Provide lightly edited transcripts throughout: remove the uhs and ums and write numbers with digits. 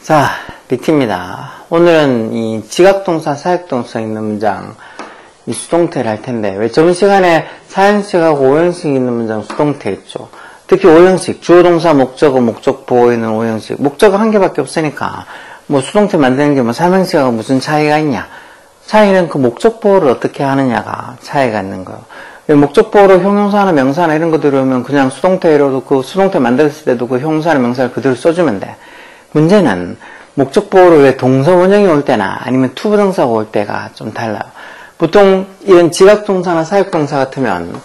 자, BT입니다. 오늘은 이 지각동사, 사역동사 있는 문장, 이 수동태를 할 텐데, 왜 저번 시간에 4형식하고 5형식 있는 문장 수동태 있죠. 특히 5형식, 주어동사, 목적어, 목적보호 있는 5형식. 목적어 한 개밖에 없으니까, 뭐 수동태 만드는 게 뭐 3형식하고 무슨 차이가 있냐. 차이는 그 목적보호를 어떻게 하느냐가 차이가 있는 거예요. 목적보호로 형용사나 명사나 이런 거 들어오면 그냥 수동태로도 그 수동태 만들었을 때도 그 형용사나 명사를 그대로 써주면 돼. 문제는 목적보호로 왜 동사 원형이 올 때나 아니면 투부정사가 올 때가 좀 달라요. 보통 이런 지각동사나 사역동사 같으면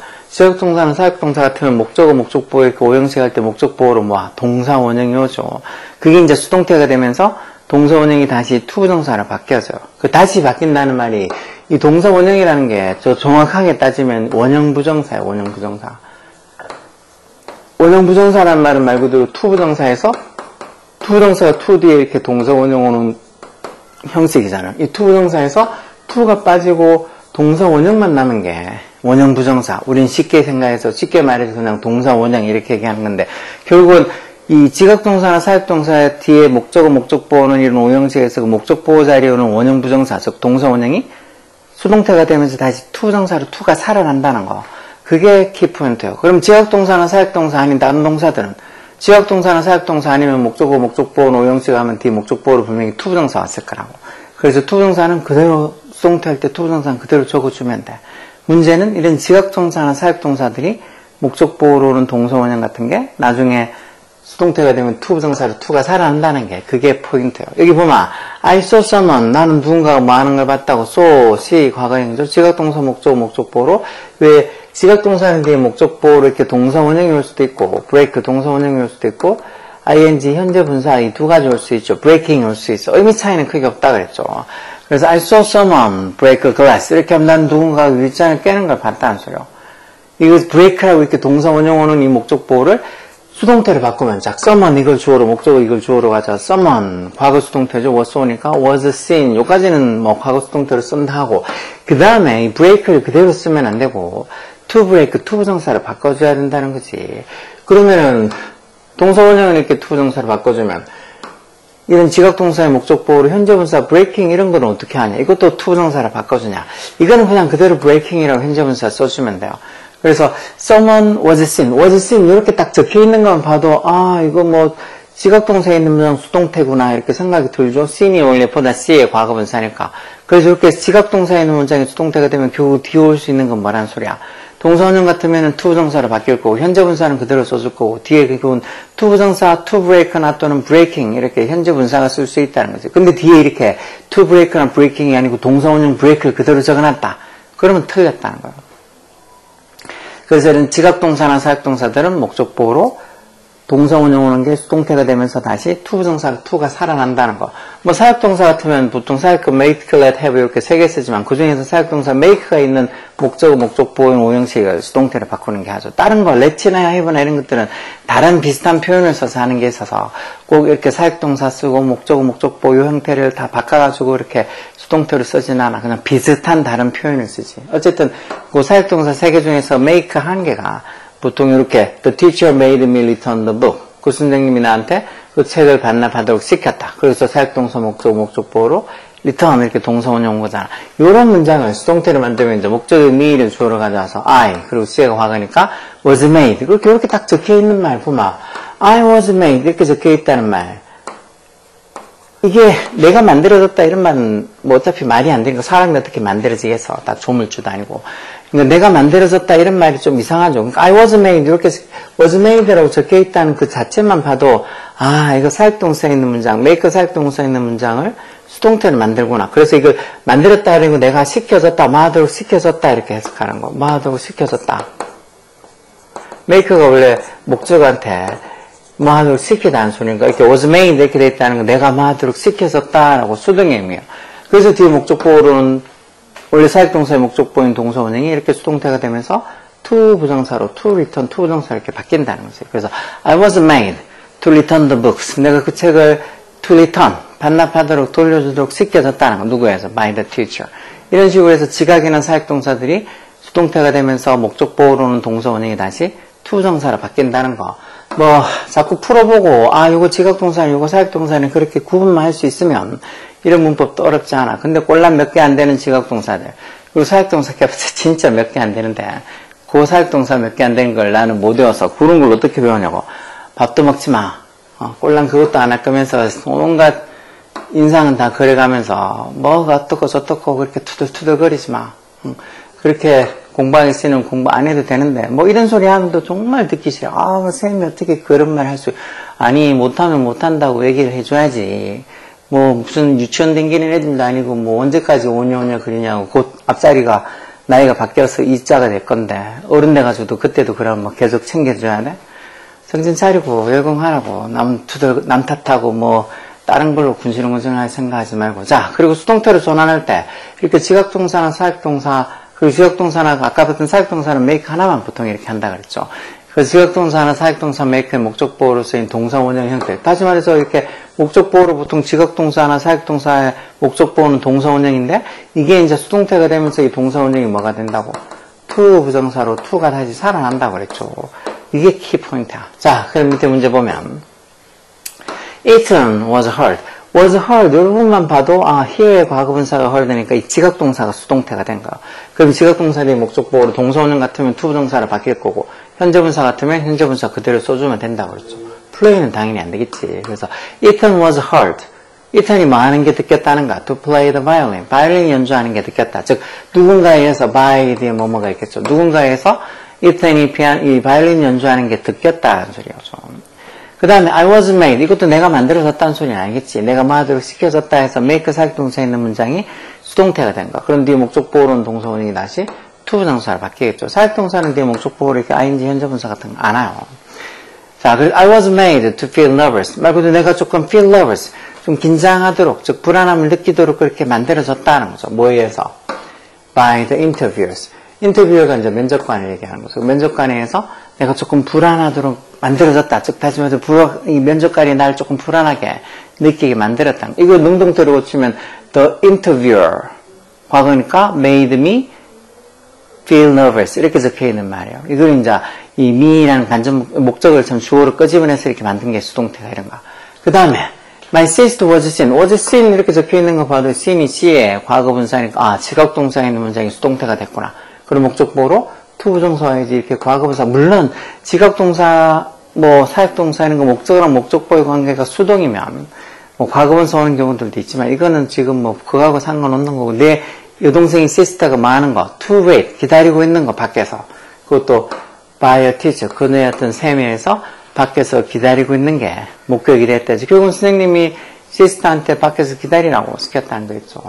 목적어, 목적보호 이렇게 5형식 할 때 목적보호로 뭐 동사 원형이 오죠. 그게 이제 수동태가 되면서 동사 원형이 다시 투부정사로 바뀌어져요. 그 다시 바뀐다는 말이 이 동사 원형이라는 게 저 정확하게 따지면 원형 부정사예요. 원형 부정사. 원형 부정사라는 말은 말 그대로 투부정사에서 투부정사가 투 뒤에 이렇게 동사 원형 오는 형식이잖아요. 이 투부정사에서 투가 빠지고 동사 원형만 남은 게 원형 부정사. 우린 쉽게 생각해서 쉽게 말해서 그냥 동사 원형 이렇게 얘기하는 건데 결국은 이 지각동사나 사역동사 뒤에 목적어, 목적보호는 이런 5형식에서 그 목적보호 자리에 오는 원형 부정사, 즉 동사 원형이 수동태가 되면서 다시 투부정사로 투가 살아난다는 거. 그게 키포인트예요. 그럼 지각동사나 사역동사 아닌 다른 동사들은 지각동사나 사역동사 아니면 목적어, 목적보호는 5형식 하면 뒤에 목적보호로 분명히 투부정사 왔을 거라고. 그래서 투부정사는 그대로 수동태 할 때 투부정사는 그대로 적어주면 돼. 문제는 이런 지각동사나 사역동사들이 목적보호로는 동사 원형 같은 게 나중에 수동태가 되면 투부정사로 투가 살아난다는 게 그게 포인트예요. 여기 보면 I saw someone, 나는 누군가가 뭐 하는 걸 봤다고. saw, see, 과거형이죠. 지각동사, 목적어, 목적보호로 왜 지각동사는 뒤에 목적보호로 이렇게 동사 원형이 올 수도 있고 break, 동사 원형이 올 수도 있고 ing, 현재 분사 이 두 가지 올 수 있죠. breaking이 올 수 있어. 의미 차이는 크게 없다 그랬죠. 그래서 I saw someone break a glass 이렇게 하면 난 누군가가 윗잔을 깨는 걸 봤다는 소리요. 이거 break라고 이렇게 동사 원형 오는 이 목적보호를 수동태를 바꾸면 자, someone 이걸 주어로, 목적어 이걸 주어로 가자. someone 과거 수동태죠. was 오니까 was seen 요까지는 뭐 과거 수동태로 쓴다 하고 그 다음에 이 break를 그대로 쓰면 안 되고 to break, 투부정사를 바꿔줘야 된다는 거지. 그러면은 동사 원형을 이렇게 투부정사로 바꿔주면 이런 지각동사의 목적보호로 현재분사 breaking 이런 거는 어떻게 하냐. 이것도 투부정사를 바꿔주냐. 이거는 그냥 그대로 breaking이라고 현재분사 써주면 돼요. 그래서 someone was seen 이렇게 딱 적혀있는 것만 봐도 아 이거 뭐 지각동사에 있는 문장 수동태구나 이렇게 생각이 들죠. seen이 원래 보다 see의 과거분사니까. 그래서 이렇게 지각동사에 있는 문장이 수동태가 되면 결국 뒤에 올 수 있는 건 뭐란 소리야. 동사원형 같으면 투부정사로 바뀔 거고 현재분사는 그대로 써줄 거고 뒤에 결국은 투부정사, to break나 또는 breaking 이렇게 현재분사가 쓸 수 있다는 거지. 근데 뒤에 이렇게 to break나 breaking이 아니고 동사원형 break를 그대로 적어놨다. 그러면 틀렸다는 거예요. 그래서 이런 지각동사나 사역동사들은 목적보호로 동사 원형 오는 게 수동태가 되면서 다시 투부정사로 투가 살아난다는 거. 뭐 사역동사 같으면 보통 사역그 make, let, have 이렇게 세 개 쓰지만 그 중에서 사역동사 make가 있는 목적어, 목적보호인 5형식을 수동태로 바꾸는 게 하죠. 다른 거 let이나 have나 이런 것들은 다른 비슷한 표현을 써서 하는 게 있어서 꼭 이렇게 사역동사 쓰고 목적어, 목적보호 요 형태를 다 바꿔가지고 이렇게 수동태로 쓰진 않아. 그냥 비슷한 다른 표현을 쓰지. 어쨌든 그 사역동사 세 개 중에서 make 한 개가 보통 이렇게 The teacher made me return the book. 그 선생님이 나한테 그 책을 반납하도록 시켰다. 그래서 사역동사 목적, 목적보호로 return 이렇게 동사 원형 온 거잖아. 이런 문장을 수동태로 만들면 이제 목적의 me를 주어로 가져와서 I 그리고 C가 과거니까 was made 이렇게 딱 적혀있는 말 보면 I was made 이렇게 적혀있다는 말 이게 내가 만들어졌다 이런 말은 뭐 어차피 말이 안 되니까 사람이 어떻게 만들어지겠어. 딱 조물주도 아니고. 그러니까 내가 만들어졌다 이런 말이 좀 이상하죠. 그러니까 I was made 이렇게 was made라고 적혀있다는 그 자체만 봐도 아 이거 사역동사에 있는 문장 make 사역동사에 있는 문장을 수동태를 만들구나. 그래서 이걸 만들었다 이런 거 내가 시켜졌다 뭐 하도록 시켜졌다 이렇게 해석하는 거. 뭐 하도록 시켜졌다. make가 원래 목적어한테 뭐 하도록 시키다는 소리니까 이렇게 was made 이렇게 돼 있다는 거 내가 뭐 하도록 시켜졌다라고 수동의 의미예요. 그래서 뒤에 목적보호로는 원래 사역동사의 목적보호인 동사 원형이 이렇게 수동태가 되면서 to 부정사로 to return, to 부정사 이렇게 바뀐다는 거죠. 그래서 I was made to return the books. 내가 그 책을 to return, 반납하도록 돌려주도록 시켜졌다는 거. 누구에서? by the teacher. 이런 식으로 해서 지각이나 사역동사들이 수동태가 되면서 목적보호로는 동사 원형이 다시 투부정사로 바뀐다는 거. 뭐 자꾸 풀어보고 요거 지각동사는 요거 사역동사는 그렇게 구분만 할 수 있으면 이런 문법도 어렵지 않아. 근데 꼴랑 몇 개 안 되는 지각동사들 그리고 사역동사 겹쳐서 진짜 몇 개 안 되는데 그 사역동사 몇 개 안 되는 걸 나는 못 외워서 그런 걸 어떻게 배우냐고. 밥도 먹지 마. 꼴랑 그것도 안 할 거면서 온갖 인상은 다 그려가면서 뭐가 어떻고 저떻고 그렇게 투덜투덜거리지 마. 그렇게 공부하기 쓰는 공부 안 해도 되는데 뭐 이런 소리 하면도 정말 듣기 싫어. 선생님이 어떻게 그런 말 할 수 아니 못하면 못한다고 얘기를 해줘야지. 뭐 무슨 유치원 댕기는 애들도 아니고 뭐 언제까지 오냐 그러냐고. 곧 앞자리가 나이가 바뀌어서 이자가 될 건데 어른 돼가지고도 그때도 그러면 뭐 계속 챙겨줘야 돼? 정신 차리고 열공하라고. 남 탓하고 뭐 다른 걸로 군시렁군시렁하게 생각하지 말고. 자, 그리고 수동태로 전환할 때 이렇게 지각동사나 사역동사 그리고 지각동사나 아까 봤던 사역동사는 make 하나만 보통 이렇게 한다 그랬죠. 그 지각동사나 사역동사 make의 목적보호로 쓰인 동사 원형 형태. 다시 말해서 이렇게 목적보호로 보통 지각동사나 사역동사의 목적보호는 동사 원형인데 이게 이제 수동태가 되면서 이 동사 원형이 뭐가 된다고? to 부정사로 to가 다시 살아난다고 그랬죠. 이게 키포인트야. 자, 그럼 밑에 문제 보면 Ethan was hurt. was hurt 이 부분만 봐도 here의 과거분사가 heard니까 이 지각동사가 수동태가 된 거야. 그럼 지각동사의 목적보호로 동사원형 같으면 투부정사로 바뀔 거고 현재분사 같으면 현재분사 그대로 써주면 된다고 그랬죠. play는 당연히 안 되겠지. 그래서 Ethan was hurt. Ethan이 뭐 하는 게 느꼈다는 거야. to play the violin. 바이올린 연주하는 게 느꼈다. 즉 누군가에 의해서 by 뒤에 뭐뭐가 있겠죠. 누군가에 의해서 Ethan이 이 바이올린 연주하는 게 느꼈다는 소리죠. 그 다음에 I was made. 이것도 내가 만들어졌다는 소리는 아니겠지. 내가 뭐 하도록 시켜졌다 해서 make 사역동사에 있는 문장이 수동태가 된 거야. 그럼 뒤에 목적보호로는 동사원형이 다시 투부정사로 바뀌겠죠. 사역동사는 뒤에 목적보호로 이렇게 ing 현재분사 같은 거 안 와요. 자, 그래서 I was made to feel nervous. 말 그대로 내가 조금 feel nervous. 좀 긴장하도록, 즉 불안함을 느끼도록 그렇게 만들어졌다는 거죠. 뭐에 의해서? By the interviewers. 인터뷰어가 이제 면접관을 얘기하는 거죠. 면접관에 의해서 내가 조금 불안하도록 만들어졌다. 즉, 다시 말해서 이 면접관이 나를 조금 불안하게 느끼게 만들었다. 이거 능동태로 고치면 the interviewer. 과거니까 made me feel nervous. 이렇게 적혀 있는 말이에요. 이걸 이제 이 me라는 간접 목적을 참 주어로 끄집어내서 이렇게 만든 게 수동태가 이런 거. 그 다음에 My sister was seen. was seen 이렇게 적혀 있는 거 봐도 seen이 C의 과거분사니까 지각동사에 있는 문장이 수동태가 됐구나. 그런 목적보호로 투부정사에지 이렇게 과거분사. 물론 지각동사 뭐 사역동사 이런 거 목적어랑 목적보호의 관계가 수동이면 뭐 과거분사 오는 경우들도 있지만 이거는 지금 뭐 그거하고 상관없는 거고 내 여동생이 시스터가 많은 거 to wait 기다리고 있는 거 밖에서 그것도 by a teacher 그녀의 어떤 셈에서 밖에서 기다리고 있는 게 목격이 됐다지. 결국은 선생님이 시스터한테 밖에서 기다리라고 시켰다는 거겠죠.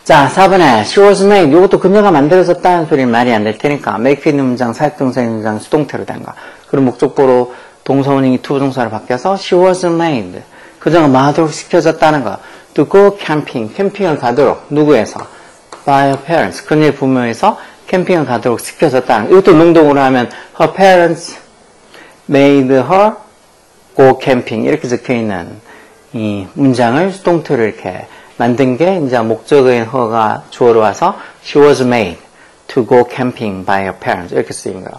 자, 4번에 she was made. 이것도 그녀가 만들어졌다는 소리는 말이 안 될 테니까 make 있는 문장, 사역동사 있는 문장 수동태로 된 거. 그럼 목적보로 동사원형이 투부정사로 바뀌어서 she was made. 그녀가 뭐 하도록 시켜졌다는 거. to go camping. 캠핑을 가도록. 누구에서? by her parents. 그녀의 부모에서 캠핑을 가도록 시켜졌다는 거. 이것도 능동으로 하면 her parents made her go camping. 이렇게 적혀 있는 이 문장을 수동태로 이렇게 만든 게 이제 목적어인 her가 주어로 와서 she was made to go camping by her parents 이렇게 쓰인 거예요.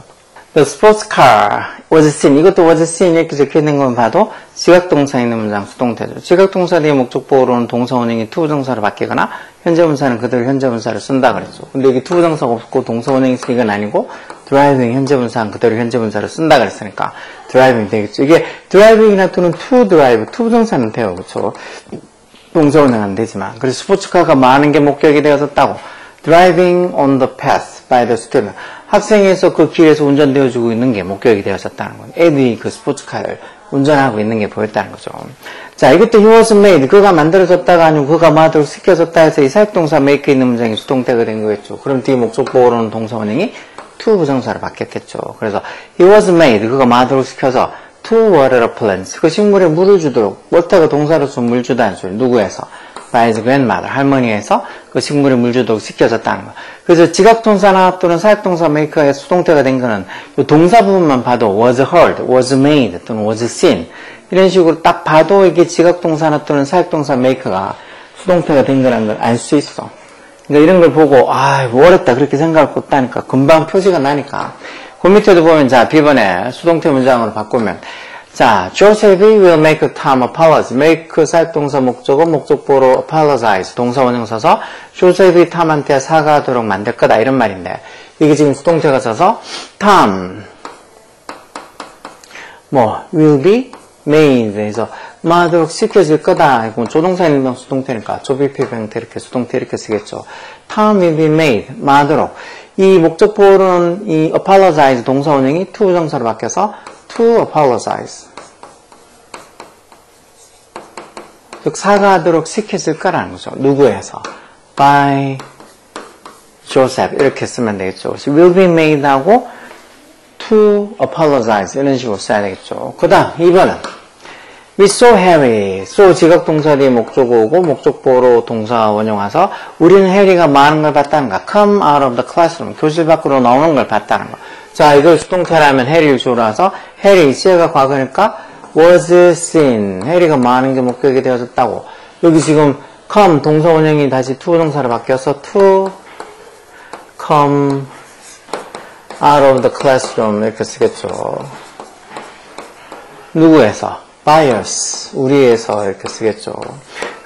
The sports car was seen. 이것도 was seen 이렇게 적혀 있는 건 봐도 지각동사 있는 문장 수동태죠. 지각동사 뒤에 목적보호로는 동사원형이 투부정사로 바뀌거나 현재분사는 그대로 현재분사를 쓴다 그랬죠. 근데 여기 투부정사가 없고 동사원형이 쓰인 건 아니고 driving 현재분사는 그대로 현재분사를 쓴다 그랬으니까 driving 되겠죠. 이게 driving이나 또는 to drive 투부정사는 돼요. 그렇죠? 동사원은 안 되지만. 그래서 스포츠카가 많은 게 목격이 되어졌다고. Driving on the path by the student. 학생에서 그 길에서 운전되어주고 있는 게 목격이 되어졌다는 거예요. 애들이 그 스포츠카를 운전하고 있는 게 보였다는 거죠. 자, 이것도 he was made. 그가 만들어졌다가 아니고 그가 마도록 시켜졌다 해서 이 사역동사 make 있는 문장이 수동태가 된 거겠죠. 그럼 뒤에 목적보호로는 동사원형이 to 부정사로 바뀌었겠죠. 그래서 he was made. 그가 마도록 시켜서 to water a plant. 그 식물에 물을 주도록. water가 동사로서 물 주다는 소리. 누구에서? by his grandmother. 할머니에서 그 식물에 물 주도록 시켜졌다는 거. 그래서 지각동사나 또는 사역동사 make의 수동태가 된 거는 이 동사 부분만 봐도 was heard, was made 또는 was seen 이런 식으로 딱 봐도 이게 지각동사나 또는 사역동사 make가 수동태가 된 거라는 걸 알 수 있어. 그러니까 이런 걸 보고 뭐 어렵다 그렇게 생각할 거 없다니까 금방 표시가 나니까 그 밑에도 보면 자 B번에 수동태 문장으로 바꾸면 자 Joseph이 will make Tom apologize. make 사역동사 목적어 목적보로 apologize 동사 원형 써서 Joseph이 탐한테 사과하도록 만들 거다 이런 말인데 이게 지금 수동태가 써서 Tom will be made 해서 마도록 시켜질 거다. 조동사 있는 수동태니까 조비필 형태 이렇게 수동태 이렇게 쓰겠죠. Tom will be made 마도록 이 목적보로는 이 apologize 동사 원형이 to 부정사로 바뀌어서 to apologize 즉 사과하도록 시켜질 거라는 거죠. 누구에서? by Joseph 이렇게 쓰면 되겠죠. will be made 하고 to apologize 이런 식으로 써야 되겠죠. 그 다음 2번은 We saw Harry. so 지각동사 뒤에 목적어 오고 목적보로 동사 원형 와서 우리는 해리가 많은 걸 봤다는 거. come out of the classroom. 교실 밖으로 나오는 걸 봤다는 거. 자, 이걸 수동태라면 해리를 주로 와서 해리 이제가 과거니까 was seen. 해리가 많은 게 목격이 되어졌다고. 여기 지금 come 동사 원형이 다시 to 동사로 바뀌어서 to come out of the classroom 이렇게 쓰겠죠. 누구에서? by us, 우리에서 이렇게 쓰겠죠.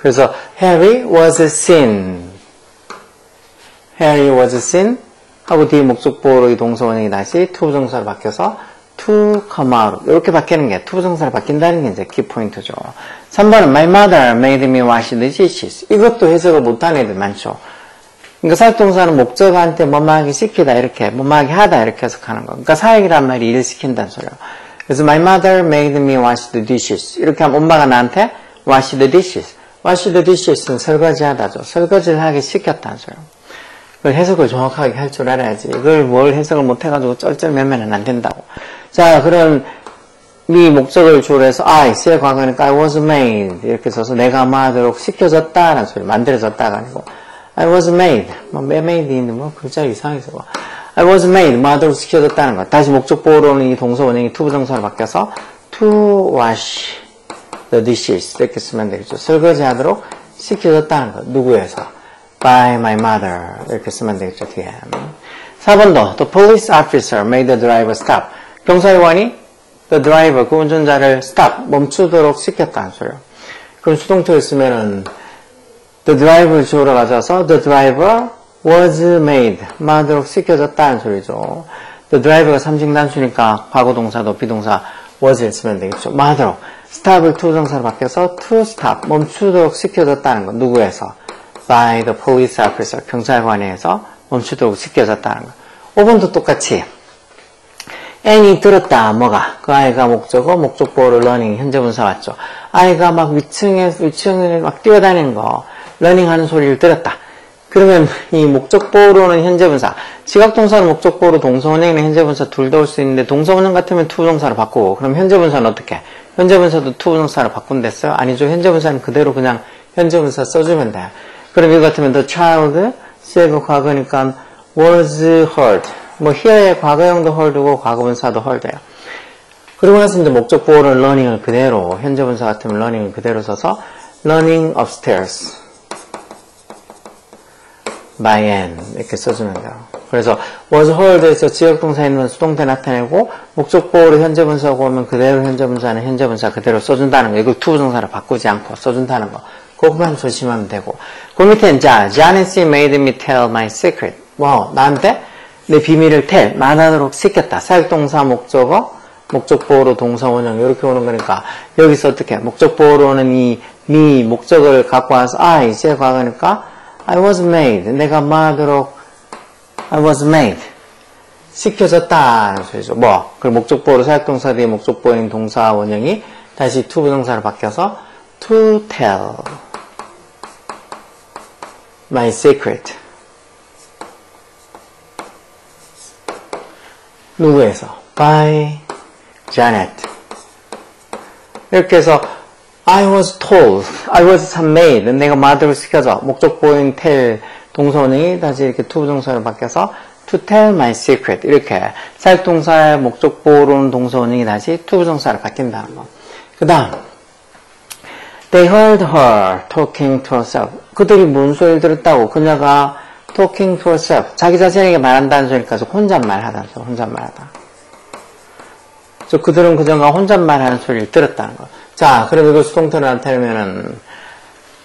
그래서 Harry was seen. Harry was seen 하고 뒤에 목적보로 이 동사 원형이 다시 to 부정사로 바뀌어서 to come out 이렇게 바뀌는 게 to 부정사로 바뀐다는 게 이제 키포인트죠. 3번은 My mother made me wash the dishes. 이것도 해석을 못하는 애들 많죠. 그러니까 사역동사는 목적어한테 뭐뭐하기 시키다 이렇게 뭐뭐하기 하다 이렇게 해석하는 거. 그러니까 사역이란 말이 일을 시킨다는 소리예요. 그래서 my mother made me wash the dishes. 이렇게 하면 엄마가 나한테 wash the dishes. wash the dishes는 설거지하다죠. 설거지를 하기 시켰다는 소리예요. 그걸 해석을 정확하게 할 줄 알아야지. 이걸 뭘 해석을 못해가지고 쩔쩔매매는 안 된다고. 자, 그럼 이 목적을 주로 해서 C의 과거니까 I was made 이렇게 써서 내가 마도록 시켜졌다라는 소리. 만들어졌다가 아니고 I was made. made인데 글자 이상해서 I was made. 마도록 시켜졌다는 거. 다시 목적보로는 이 동사 원형이 to 부정사로 바뀌어서 to wash the dishes 이렇게 쓰면 되겠죠. 설거지하도록 시켜졌다는 거. 누구에서? by my mother 이렇게 쓰면 되겠죠. 뒤에. 4번도 the police officer made the driver stop. 경찰관이 the driver 그 운전자를 stop 멈추도록 시켰다는 소리예요. 그럼 수동태를 쓰면은 the driver 주어로 가져와서 the driver was made 마도록 시켜졌다는 소리죠. the driver가 삼식 단수니까 과거 동사도 비동사 was를 쓰면 되겠죠. 마도록 stop을 to 동사로 바뀌어서 to stop 멈추도록 시켜졌다는 거. 누구에서? by the police officer 경찰관에서 멈추도록 시켜졌다는 거. 5번도 똑같이 N이 들었다. 뭐가? 그 아이가 목적어 목적보호를 learning 현재 분사 왔죠. 아이가 막 위층에 막 뛰어다니는 거 learning 하는 소리를 들었다. 그러면 이 목적보호로는 현재 분사 지각동사는 목적보호로 동사원형이나 현재 분사 둘 다 올 수 있는데 동사원형 같으면 to 동사로 바꾸고 그럼 현재 분사는 어떻게? 현재 분사도 to 동사로 바꾼댔어요? 아니죠. 현재 분사는 그대로 그냥 현재 분사 써주면 돼요. 그럼 이거 같으면 the child C가 과거니까 was heard 뭐 here의 과거형도 heard고 과거분사도 heard예요. 그리고 나서 이제 목적보호는 learning을 그대로 현재 분사 같으면 learning을 그대로 써서 learning upstairs by N 이렇게 써주면 돼요. 그래서 was heard에서 지역동사 있는 수동태 나타내고 목적보호로 현재 분사고 오면 그대로 현재 분사는 현재 분사 그대로 써준다는 거. 이거 to 부정사를 바꾸지 않고 써준다는 거. 그것만 조심하면 되고. 그 밑에는 자, Janice made me tell my secret. 나한테 내 비밀을 말하도록 시켰다. 사역동사 목적어, 목적보호로 동사 원형 이렇게 오는 거니까 여기서 어떻게 목적보호로는 이 me 목적을 갖고 와서 이제 과거니까 I was made. 내가 말하도록 I was made. 시켜졌다는 소리죠. 그리고 목적보호로 사역동사 뒤에 목적보호인 동사 원형이 다시 to 부정사로 바뀌어서 to tell my secret. 누구에서? by Janet. 이렇게 해서 I was told, I was made. 내가 말대로 시켜줘. 목적보호인 tell 동사원형이 다시 이렇게 to 부정사로 바뀌어서 to tell my secret. 이렇게 사역동사의 목적보호로는 동사원형이 다시 to 부정사로 바뀐다는 거. 그 다음 They heard her talking to herself. 그들이 뭔 소리를 들었다고? 그녀가 talking to herself. 자기 자신에게 말한다는 소리니까 혼잣말 하다는 소리. 혼잣말 하다. 그들은 그전과 혼잣말하는 소리를 들었다는 거. 자, 그럼 이거 수동태로 나타내면은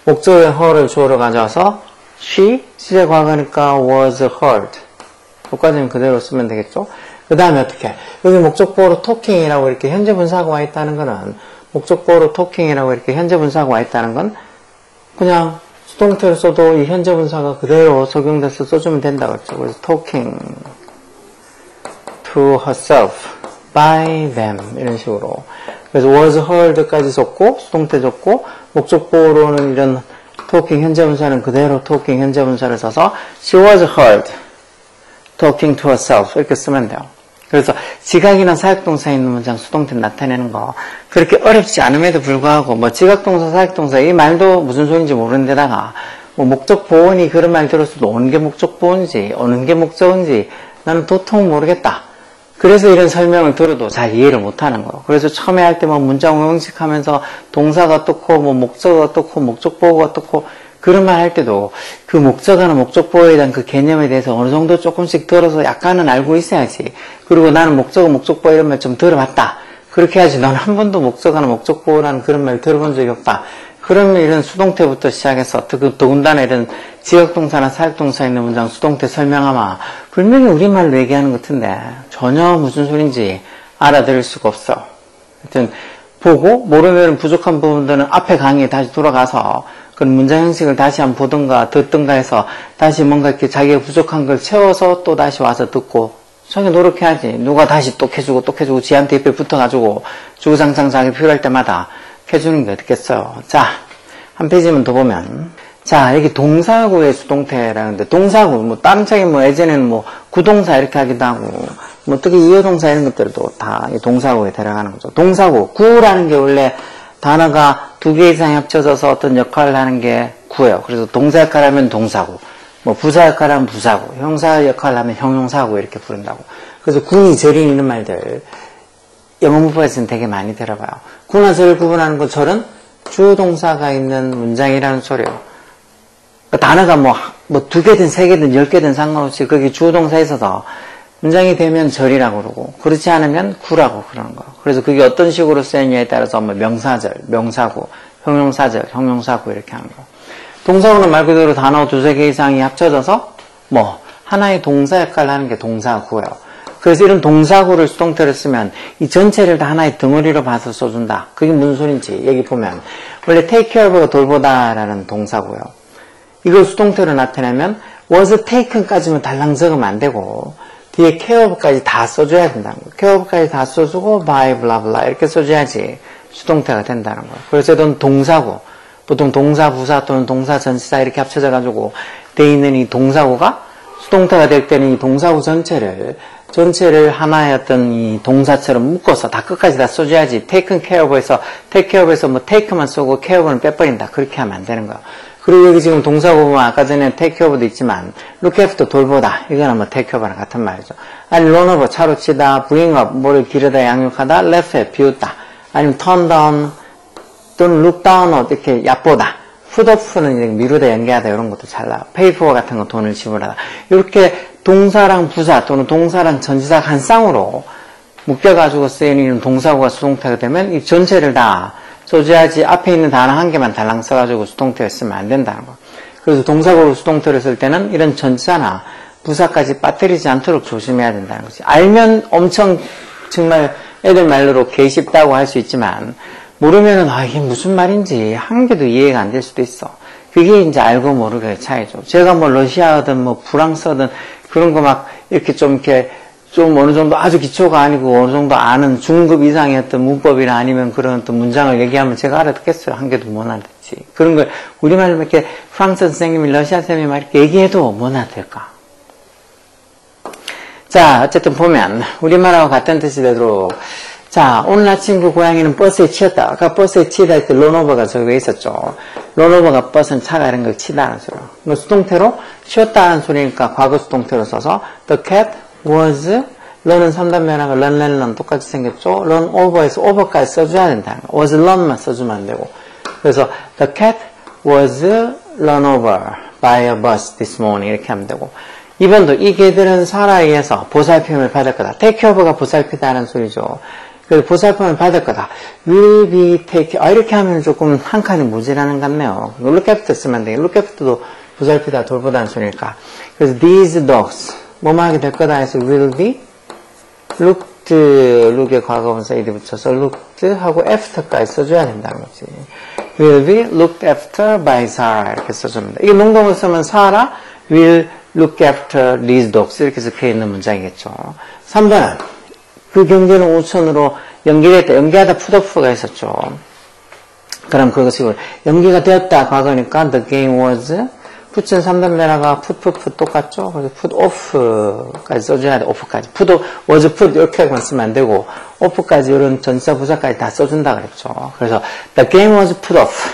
목적의 heard를 주어로 가져와서 시제 과거니까 was heard. 여기까지는 그대로 쓰면 되겠죠? 그 다음에 어떻게? 여기 목적보어로 talking이라고 이렇게 현재 분사가 와 있다는 거는 목적보어로 talking이라고 이렇게 현재 분사가 와 있다는 건 그냥 수동태를 써도 이 현재 분사가 그대로 적용돼서 써주면 된다고 했죠. 그래서 talking to herself by them 이런 식으로. 그래서 was heard까지 썼고 수동태 줬고 목적보어로는 이런 talking 현재 분사는 그대로 talking 현재 분사를 써서 she was heard talking to herself 이렇게 쓰면 돼요. 그래서 지각이나 사역동사 있는 문장 수동태 나타내는 거 그렇게 어렵지 않음에도 불구하고 뭐 지각동사 사역동사 이 말도 무슨 소리인지 모르는 데다가 뭐 목적 보온이 그런 말 들었어도 어느 게 목적 보온지 어느 게 목적인지 나는 도통 모르겠다. 그래서 이런 설명을 들어도 잘 이해를 못하는 거예요. 그래서 처음에 할 때 막 문장 형식하면서 동사가 어떻고 뭐 목적어가 어떻고 목적보어가 어떻고 그런 말 할 때도 그 목적어나 목적보어에 대한 그 개념에 대해서 어느 정도 조금씩 들어서 약간은 알고 있어야지. 그리고 나는 목적어, 목적보어 이런 말 좀 들어봤다. 그렇게 해야지. 넌 한 번도 목적어나 목적보어라는 그런 말 들어본 적이 없다. 그러면 이런 수동태부터 시작해서 더군다나 이런 지역동사나 사역동사 있는 문장 수동태 설명하면 분명히 우리말로 얘기하는 것 같은데 전혀 무슨 소린지 알아들을 수가 없어. 하여튼 보고 모르면 부족한 부분들은 앞에 강의에 다시 돌아가서 그런 문장 형식을 다시 한번 보든가 듣든가 해서 다시 뭔가 이렇게 자기가 부족한 걸 채워서 또 다시 와서 듣고 자기 노력해야지. 누가 다시 또 캐주고 지한테 옆에 붙어가지고 주구장창 자기 필요할 때마다 캐주는 게 어떻겠어요. 자, 한 페이지만 더 보면 자, 여기 동사구의 수동태라는데 동사구 뭐 다른 책에 뭐 예전에는 뭐 구동사 이렇게 하기도 하고 뭐 특히 이어동사 이런 것들도 다 동사구에 들어가는 거죠. 동사구 구라는 게 원래 단어가 두 개 이상 합쳐져서 어떤 역할을 하는 게 구예요. 그래서 동사 역할을 하면 동사구, 뭐 부사 역할을 하면 부사구, 형사 역할을 하면 형용사구 이렇게 부른다고. 그래서 군이 절이 있는 말들 영어 문법에서는 되게 많이 들어봐요. 구나 절을 구분하는 것 절은 주동사가 있는 문장이라는 소리예요. 그러니까 단어가 뭐 두 개든 세 개든 10개든 상관없이 거기 주동사에 있어서 문장이 되면 절이라고 그러고 그렇지 않으면 구라고 그러는 거예요. 그래서 그게 어떤 식으로 쓰느냐에 따라서 뭐 명사절, 명사구, 형용사절, 형용사구 이렇게 하는 거예요. 동사구는 말 그대로 단어 두세 개 이상이 합쳐져서 뭐 하나의 동사 역할을 하는 게 동사구예요. 그래서 이런 동사구를 수동태로 쓰면 이 전체를 다 하나의 덩어리로 봐서 써준다. 그게 무슨 소린지 여기 보면 원래 take care of가 돌보다라는 동사구예요. 이걸 수동태로 나타내면 was taken까지만 달랑 적으면 안 되고 뒤에 care of까지 다 써줘야 된다는 거예요. care of까지 다 써주고 by blah blah 이렇게 써줘야지 수동태가 된다는 거예요. 그래서 이건 동사구 보통 동사, 부사 또는 동사, 전치사 이렇게 합쳐져가지고 돼 있는 이 동사구가 수동태가 될 때는 이 동사구 전체를 하나의 어떤 이 동사처럼 묶어서 다 끝까지 다 써줘야지 taken care of에서 take care of에서 뭐 take만 쓰고 care of는 빼버린다. 그렇게 하면 안 되는 거예요. 그리고 여기 지금 동사구 보면 아까 전에 take care of도 있지만 look after 돌보다 이거는 뭐 take care of랑 같은 말이죠. 아니 run over 차로 치다, bring up 뭐를 기르다 양육하다, laugh at 비웃다, 아니면 turn down 또는 look down 이렇게 얕보다, put up는 미루다 연계하다 이런 것도 잘 나와. pay for 같은 거 돈을 지불하다. 이렇게 동사랑 부사 또는 동사랑 전치사 한 쌍으로 묶여가지고 쓰이는 동사구가 수동태가 되면 이 전체를 다 써줘야지 앞에 있는 단어 한 개만 달랑 써가지고 수동태를 쓰면 안 된다는 거. 그래서 동사구로 수동태를 쓸 때는 이런 전치사나 부사까지 빠뜨리지 않도록 조심해야 된다는 거지. 알면 엄청 정말 애들 말로 개 쉽다고 할 수 있지만 모르면은 이게 무슨 말인지 한 개도 이해가 안 될 수도 있어. 그게 이제 알고 모르고의 차이죠. 제가 뭐 러시아어든 뭐 프랑스어든 그런 거 막 이렇게 좀 어느 정도 아주 기초가 아니고 어느 정도 아는 중급 이상의 어떤 문법이나 아니면 그런 어떤 문장을 얘기하면 제가 알아듣겠어요. 한 개도 못 알아듣지. 그런 걸 우리말로 이렇게 프랑스 선생님이 러시아 선생님이 막 이렇게 얘기해도 못 알아들을까. 자, 어쨌든 보면 우리말하고 같은 뜻이 되도록 자, 오늘 아침 그 고양이는 버스에 치였다. 아까 버스에 치다 할 때 런오버가 저기 있었죠. 런오버가 버스는 차가 이런 걸 치다는 소리로. 수동태로 쉬었다는 소리니까 과거 수동태로 써서 the cat was 런은 3단 면하고 런 똑같이 생겼죠. 런 오버에서 오버까지 써줘야 된다는 거. was run만 써주면 안 되고. 그래서 the cat was run over by a bus this morning 이렇게 하면 되고. 이번도 이 개들은 사라에 의해서 보살핌을 받을 거다. take care of가 보살피다는 소리죠. 그래서 보살핌을 받을 거다. will be take, 이렇게 하면 조금 한 칸이 모자라는 것 같네요. look after 쓰면 안 돼. look after도 보살피다, 돌보다는 소리니까. 그래서 these dogs, 뭐뭐 하게 될 거다 해서 will be looked, look의 과거분사 ed 붙여서 looked 하고 after까지 써줘야 된다는 거지. will be looked after by Sarah 이렇게 써줍니다. 이게 농담을 쓰면 Sarah will look after these dogs 이렇게 적혀 있는 문장이겠죠. 3번은 그 경제는 5천으로 연기됐다. 연기하다 풋오프가 있었죠. 그럼 그것이 연기가 되었다 과거니까 the game was 풋은 3단 내라가 풋 똑같죠. 그래서 put off까지 써줘야 돼. off까지. put was put 이렇게만 쓰면 안 되고 off까지 이런 전사 부사까지 다 써준다 그랬죠. 그래서 the game was put off.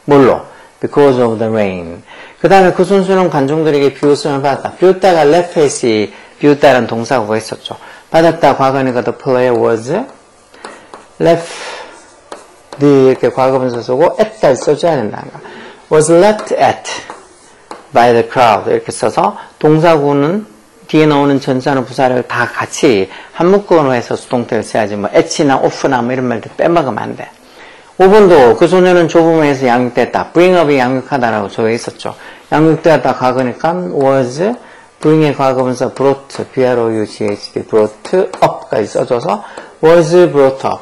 뭘로? because of the rain. 그 다음에 그 선수는 관중들에게 비웃음을 받았다. 비웃다가 left face 비웃다라는 동사구가 있었죠. 받았다 과거니까 the player was left 이렇게 과거분사 쓰고 at까지 써줘야 된다는 거. was left at by the crowd 이렇게 써서 동사구는 뒤에 나오는 전사나 부사를 다 같이 한 묶음으로 해서 수동태를 써야지 뭐 at나 off나 뭐 이런 말들 빼먹으면 안 돼. 5번도 그 소녀는 좁음에서 양육됐다. bring up이 양육하다라고 적혀 있었죠. 양육되었다 과거니까 was bring의 과거분사 brought B-R-O-U-G-H-T brought up까지 써줘서 was brought up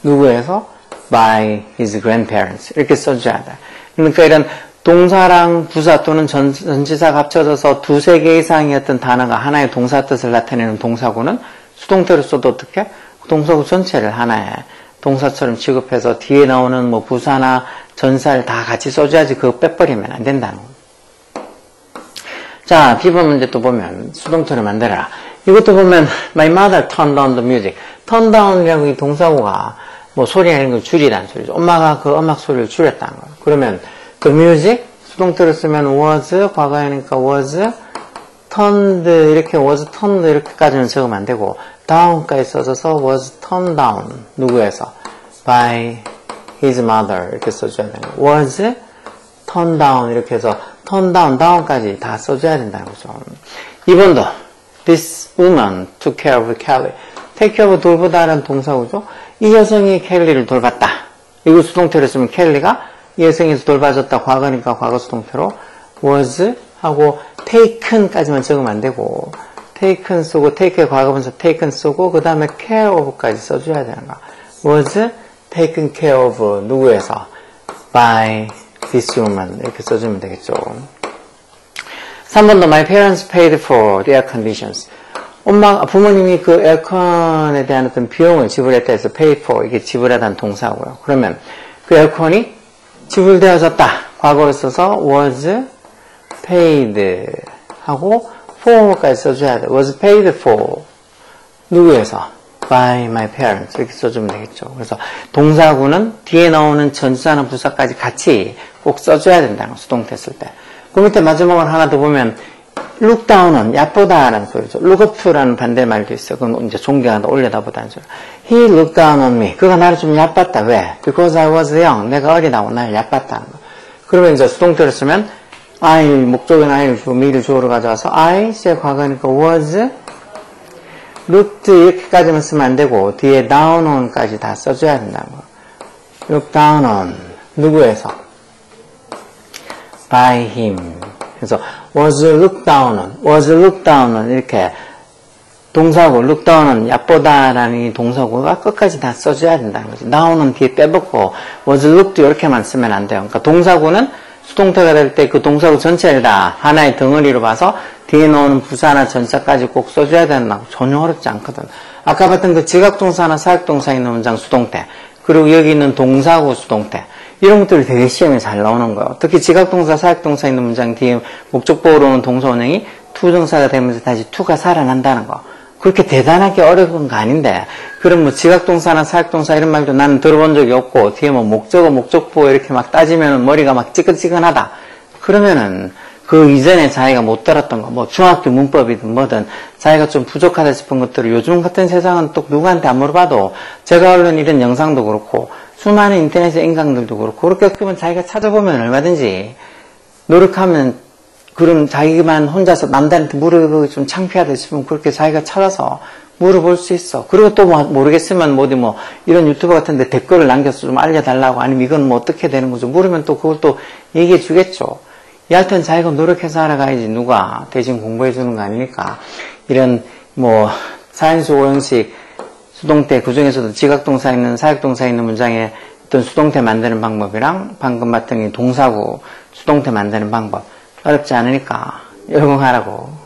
누구에서? by his grandparents 이렇게 써줘야 돼. 그러니까 이런 동사랑 부사 또는 전치사가 합쳐져서 두세 개 이상의 어떤 단어가 하나의 동사 뜻을 나타내는 동사구는 수동태로 써도 어떻게? 동사구 전체를 하나의 동사처럼 취급해서 뒤에 나오는 뭐 부사나 전사를 다 같이 써줘야지 그거 빼버리면 안 된다는 거. 자, B번 문제 또 보면 수동태를 만들어라. 이것도 보면 My mother turned down the music. turn down이라고 이 동사구가 뭐 소리나 이런 걸 줄이라는 소리죠. 엄마가 그 음악 소리를 줄였다는 거예요. 그러면 the music 수동태로 쓰면 was 과거이니까 was turned 이렇게 was turned 이렇게까지는 적으면 안 되고 down까지 써져서 was turned down 누구에서? by his mother 이렇게 써줘야 되는 거예요. was turned down 이렇게 해서 turn down, down까지 다 써줘야 된다는 거죠. 2번도 this woman took care of Kelly. take care of 돌보다라는 동사구죠. 이 여성이 켈리를 돌봤다. 이거 수동태로 쓰면 켈리가 이 여성에서 돌봐줬다. 과거니까 과거 수동태로 was 하고 taken까지만 적으면 안 되고 taken 쓰고 take의 과거분사 taken 쓰고 그 다음에 care of까지 써줘야 되는 거야. was taken care of 누구에서? by this woman 이렇게 써주면 되겠죠. 3번도 my parents paid for the air conditions. 부모님이 그 에어컨에 대한 어떤 비용을 지불했다 해서 pay for 이게 지불하다는 동사고요. 그러면 그 에어컨이 지불되어졌다. 과거로 써서 was paid 하고 for까지 써줘야 돼. was paid for 누구에서? by my parents 이렇게 써주면 되겠죠. 그래서 동사구는 뒤에 나오는 전사나 부사까지 같이 꼭 써줘야 된다는 거, 수동태 쓸 때. 그 밑에 마지막으로 하나 더 보면 look down은 얕보다라는 소리죠. look up라는 반대말도 있어요. 그건 이제 존경하다, 올려다보다는 소리. He looked down on me. 그가 나를 좀 얕봤다. 왜? Because I was young. 내가 어리다고 나를 얕봤다는 거. 그러면 이제 수동태를 쓰면 I, 목적은 I를 주고 me를 주어로 가져와서 I의 과거니까 was looked 이렇게까지만 쓰면 안 되고 뒤에 down on까지 다 써줘야 된다는 거. look down on 누구에서? by him. 그래서 was looked down on, was looked down on 이렇게 동사고 look down은 얕보다라는 이 동사고가 끝까지 다 써줘야 된다는 거지. down은 뒤에 빼먹고 was looked 이렇게만 쓰면 안 돼요. 그러니까 동사고는 수동태가 될 때 그 동사고 전체를 다 하나의 덩어리로 봐서 뒤에 나오는 부사나 전사까지 꼭 써줘야 된다고. 전혀 어렵지 않거든. 아까 봤던 그 지각동사나 사역동사 있는 문장 수동태 그리고 여기 있는 동사고 수동태 이런 것들이 되게 시험에 잘 나오는 거예요. 특히 지각동사, 사역동사 있는 문장 뒤에 목적보호로 오는 동사원형이 투정사가 되면서 다시 투가 살아난다는 거. 그렇게 대단하게 어려운 거 아닌데 그럼 뭐 지각동사나 사역동사 이런 말도 나는 들어본 적이 없고 뒤에 뭐 목적어, 목적보호 이렇게 막 따지면 머리가 막 찌끈찌끈하다. 그러면은 그 이전에 자기가 못 들었던 거, 뭐 중학교 문법이든 뭐든 자기가 좀 부족하다 싶은 것들을 요즘 같은 세상은 또 누구한테 안 물어봐도 제가 얼른 이런 영상도 그렇고 수많은 인터넷의 인강들도 그렇고 그렇게 크면 자기가 찾아보면 얼마든지 노력하면 그럼 자기만 혼자서 남들한테 물어보기 좀 창피하다 싶으면 그렇게 자기가 찾아서 물어볼 수 있어. 그리고 또 뭐 모르겠으면 어디 뭐 이런 유튜버 같은데 댓글을 남겨서 좀 알려달라고, 아니면 이건 뭐 어떻게 되는 거죠? 물으면 또 그걸 또 얘기해 주겠죠. 여하튼 자기가 노력해서 알아가야지 누가 대신 공부해 주는 거 아니니까. 이런 뭐 사인수 오형식 수동태, 그 중에서도 지각동사 있는 사역동사 있는 문장에 어떤 수동태 만드는 방법이랑 방금 봤던 이 동사구 수동태 만드는 방법 어렵지 않으니까 열공하라고.